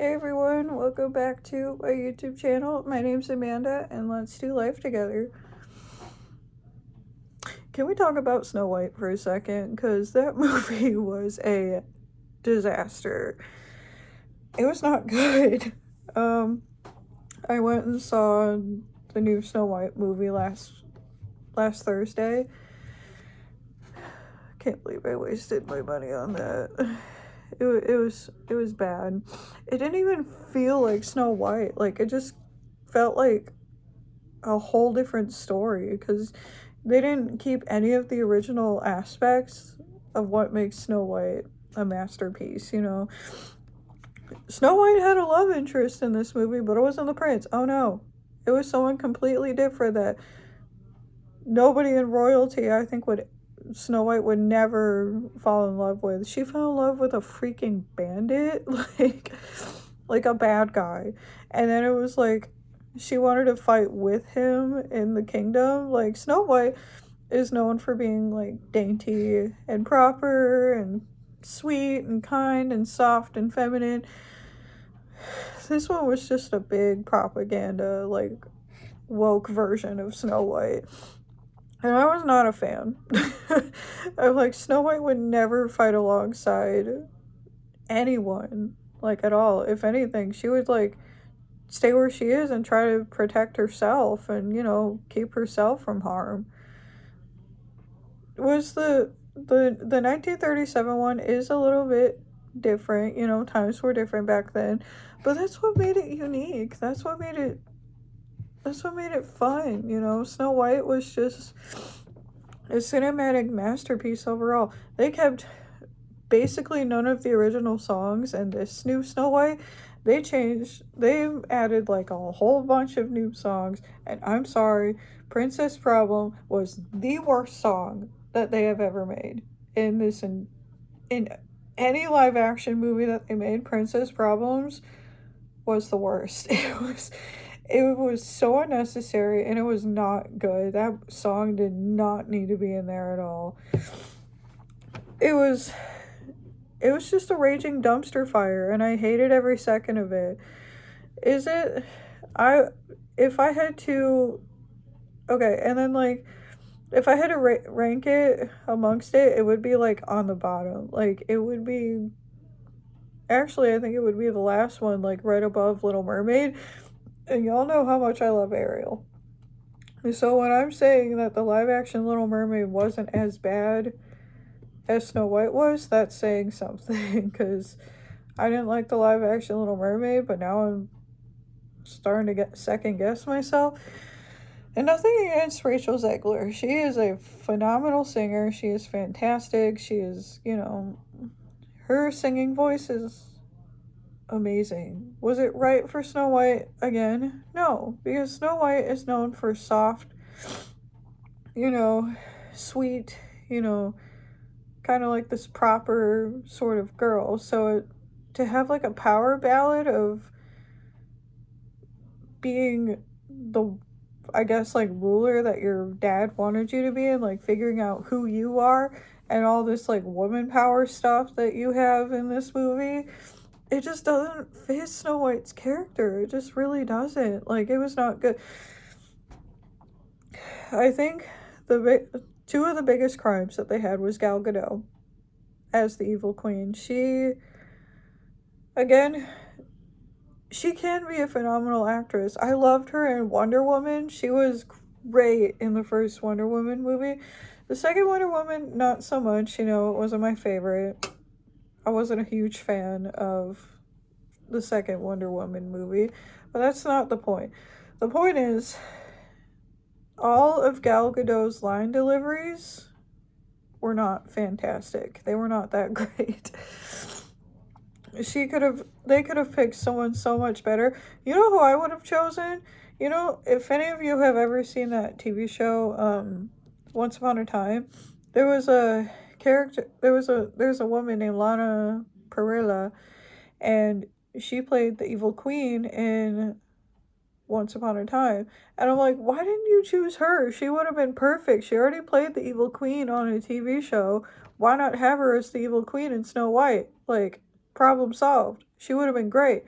Hey everyone, welcome back to my YouTube channel. My name's Amanda, and let's do life together. Can we talk about Snow White for a second? Because that movie was a disaster. It was not good. I went and saw the new Snow White movie last Thursday. Can't believe I wasted my money on that. It was bad. It didn't even feel like Snow White. Like, it just felt like a whole different story because they didn't keep any of the original aspects of what makes Snow White a masterpiece, you know. Snow White had a love interest in this movie, but it wasn't the prince. Oh no. It was someone completely different that nobody in royalty, I think, Snow White would never fall in love with. She fell in love with a freaking bandit, like a bad guy. And then it was like she wanted to fight with him in the kingdom. Like, Snow White is known for being like dainty and proper and sweet and kind and soft and feminine. This one was just a big propaganda, like, woke version of Snow White. And I was not a fan. I'm like, Snow White would never fight alongside anyone, like, at all. If anything, she would, like, stay where she is and try to protect herself and, you know, keep herself from harm. Was the 1937 one is a little bit different, you know, times were different back then, but that's what made it unique. That's what made it fun, you know. Snow White was just a cinematic masterpiece overall. They kept basically none of the original songs, and this new Snow White, they added like a whole bunch of new songs, and I'm sorry, Princess Problem was the worst song that they have ever made. In any live action movie that they made, Princess Problems was the worst. It was so unnecessary, and it was not good. That song did not need to be in there at all. It was it was just a raging dumpster fire, and I hated every second of it. Is it I if I had to okay, and then, like, if I had to rank it amongst it, it would be like on the bottom. Like, it would be actually, I think it would be the last one, like right above Little Mermaid. And y'all know how much I love Ariel. So when I'm saying that the live action Little Mermaid wasn't as bad as Snow White was, that's saying something, because I didn't like the live action Little Mermaid, but now I'm starting to get second guess myself. And nothing against Rachel Zegler. She is a phenomenal singer. She is fantastic. She is, you know, her singing voice is amazing. Was it right for Snow White again? No, because Snow White is known for soft, you know, sweet, you know, kind of like this proper sort of girl. So to have like a power ballad of being the, I guess, like, ruler that your dad wanted you to be, and like figuring out who you are, and all this like woman power stuff that you have in this movie, it just doesn't fit Snow White's character. It just really doesn't. Like, it was not good. I think two of the biggest crimes that they had was Gal Gadot as the evil queen. Again, she can be a phenomenal actress. I loved her in Wonder Woman. She was great in the first Wonder Woman movie. The second Wonder Woman, not so much. You know, it wasn't my favorite. I wasn't a huge fan of the second Wonder Woman movie, but that's not the point. The point is, all of Gal Gadot's line deliveries were not fantastic. They were not that great. They could have picked someone so much better. You know who I would have chosen? You know, if any of you have ever seen that TV show, Once Upon a Time, there was a there's a woman named Lana Parrilla, and she played the evil queen in Once Upon a Time. And I'm like, why didn't you choose her? She would have been perfect. She already played the evil queen on a TV show. Why not have her as the evil queen in Snow White? Like, problem solved. She would have been great.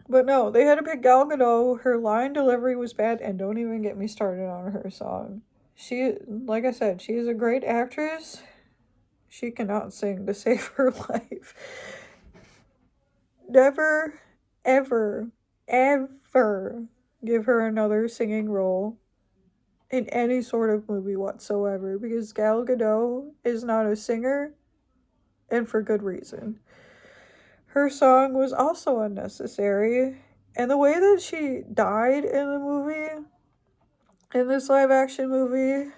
But no, they had to pick Gal Gadot. Her line delivery was bad, and don't even get me started on her song. She, like I said, she is a great actress. She cannot sing to save her life. Never, ever, ever give her another singing role in any sort of movie whatsoever, because Gal Gadot is not a singer, and for good reason. Her song was also unnecessary, and the way that she died in the movie, in this live action movie,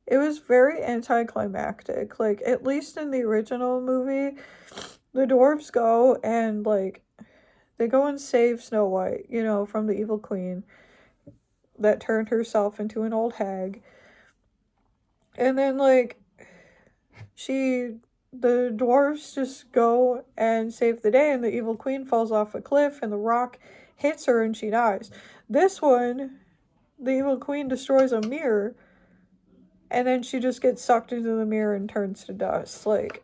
it was very anticlimactic. Like, at least in the original movie, the dwarves go and, like, they go and save Snow White, you know, from the evil queen that turned herself into an old hag. And then, like, the dwarves just go and save the day, and the evil queen falls off a cliff, and the rock hits her, and she dies. This one, the evil queen destroys a mirror, and then she just gets sucked into the mirror and turns to dust. Like,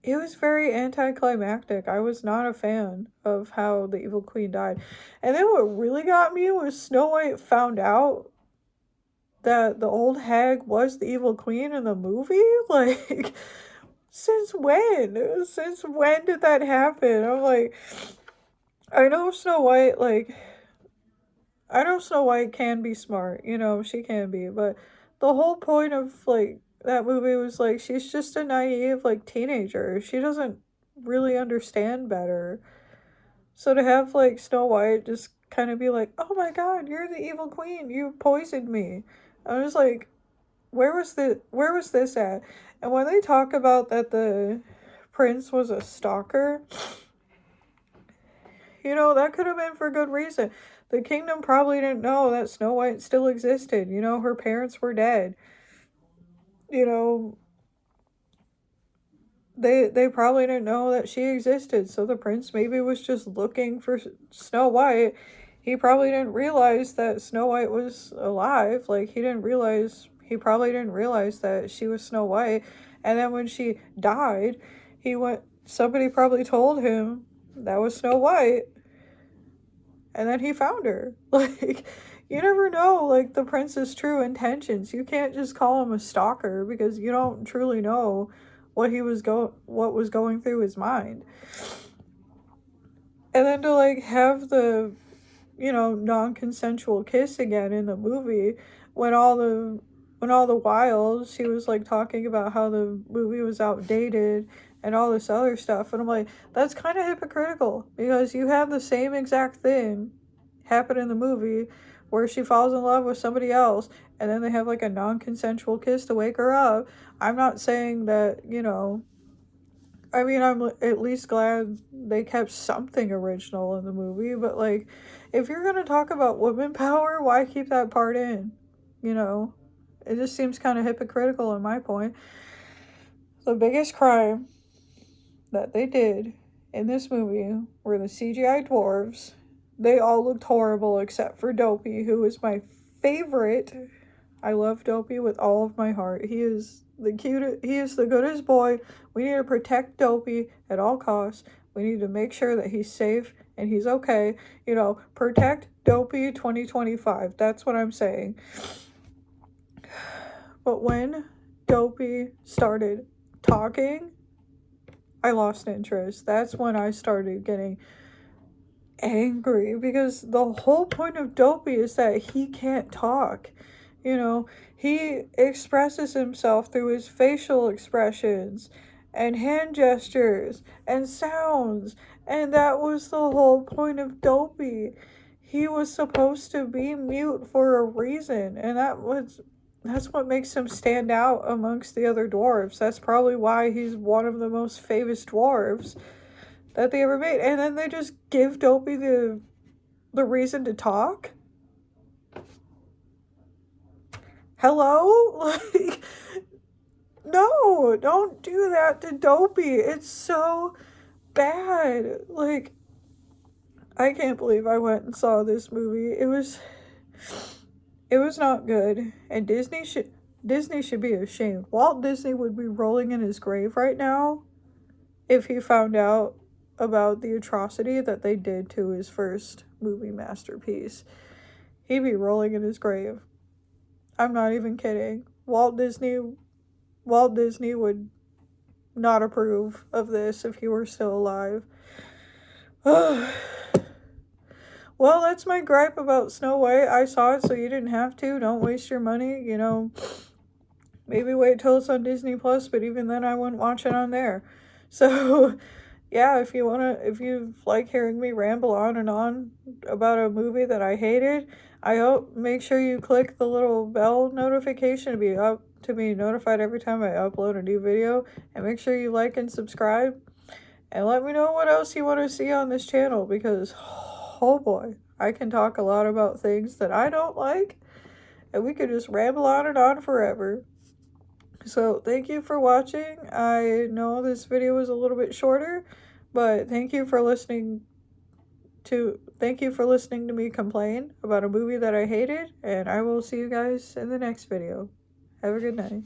it was very anticlimactic. I was not a fan of how the evil queen died. And then what really got me was Snow White found out that the old hag was the evil queen in the movie. Like, since when? Since when did that happen? I'm like, I know Snow White, like, I know Snow White can be smart, you know, she can be, but the whole point of, like, that movie was, like, she's just a naive, like, teenager. She doesn't really understand better. So to have, like, Snow White just kind of be like, oh my god, you're the evil queen, you poisoned me. I was like, where was this at? And when they talk about that the prince was a stalker, you know, that could have been for good reason. The kingdom probably didn't know that Snow White still existed. You know, her parents were dead. You know, they probably didn't know that she existed. So the prince maybe was just looking for Snow White. He probably didn't realize that Snow White was alive. Like, he probably didn't realize that she was Snow White. And then when she died, somebody probably told him that was Snow White. And then he found her. Like, you never know, like, the prince's true intentions. You can't just call him a stalker because you don't truly know what was going through his mind. And then to, like, have the, you know, non-consensual kiss again in the movie when all the while she was, like, talking about how the movie was outdated and all this other stuff. And I'm like, that's kind of hypocritical because you have the same exact thing happen in the movie where she falls in love with somebody else and then they have, like, a non-consensual kiss to wake her up. I'm not saying that, you know, I mean, I'm at least glad they kept something original in the movie, but, like, if you're gonna talk about woman power, why keep that part in? You know? It just seems kind of hypocritical in my point. The biggest crime that they did in this movie were the CGI dwarves. They all looked horrible except for Dopey, who is my favorite. I love Dopey with all of my heart. He is the cutest, he is the goodest boy. We need to protect Dopey at all costs. We need to make sure that he's safe and he's okay. You know, protect Dopey 2025. That's what I'm saying. But when Dopey started talking, I lost interest. That's when I started getting angry because the whole point of Dopey is that he can't talk. You know, he expresses himself through his facial expressions and hand gestures and sounds, and that was the whole point of Dopey. He was supposed to be mute for a reason, and that's what makes him stand out amongst the other dwarves. That's probably why he's one of the most famous dwarves that they ever made. And then they just give Dopey the reason to talk. Hello? Like, no, don't do that to Dopey. It's so bad. Like, I can't believe I went and saw this movie. It was not good. And Disney should be ashamed. Walt Disney would be rolling in his grave right now if he found out about the atrocity that they did to his first movie masterpiece, he'd be rolling in his grave. I'm not even kidding. Walt Disney would not approve of this if he were still alive. Well, that's my gripe about Snow White. I saw it, so you didn't have to. Don't waste your money, you know. Maybe wait till it's on Disney Plus, but even then I wouldn't watch it on there. So, yeah, if you like hearing me ramble on and on about a movie that I hated, I hope make sure you click the little bell notification to be notified every time I upload a new video, and make sure you like and subscribe, and let me know what else you want to see on this channel, because oh boy, I can talk a lot about things that I don't like, and we could just ramble on and on forever. So thank you for watching. I know this video was a little bit shorter, but thank you for listening to me complain about a movie that I hated, and I will see you guys in the next video. Have a good night.